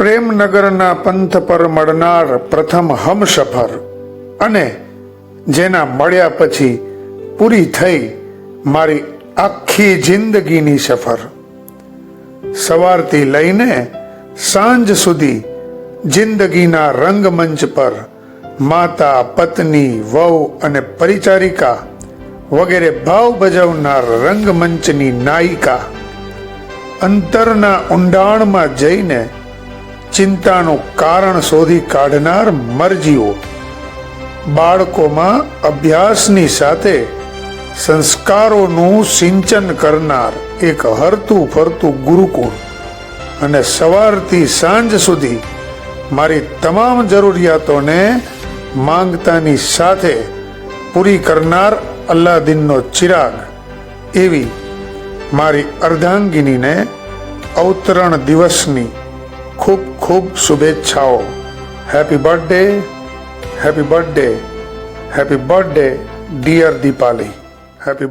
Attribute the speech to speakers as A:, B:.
A: પ્રેમનગરના પંથ પર મળનાર પ્રથમ હમસફર અને જેના મળ્યા પછી પૂરી થઈ મારી આખી જિંદગીની સફર. સવારથી લઈને સાંજ સુધી જિંદગીના રંગમંચ પર માતા, પત્ની, વહુ અને પરિચારિકા વગેરે ભાવ ભજવનાર રંગમંચની નાયિકા, અંતરના ઊંડાણમાં જઈને ચિંતાનું કારણ શોધી કાઢનાર મરજીઓ, બાળકોમાં અભ્યાસની સાથે સંસ્કારોનું સિંચન કરનાર એક હરતું ફરતું ગુરુકુળ અને સવારથી સાંજ સુધી મારી તમામ જરૂરિયાતોને માંગતાની સાથે પૂરી કરનાર અલ્લાદીનનો ચિરાગ એવી મારી અર્ધાંગિનીને અવતરણ દિવસની ખૂબ ખૂબ શુભેચ્છાઓ. Happy birthday, happy birthday, happy birthday dear Deepali. Happy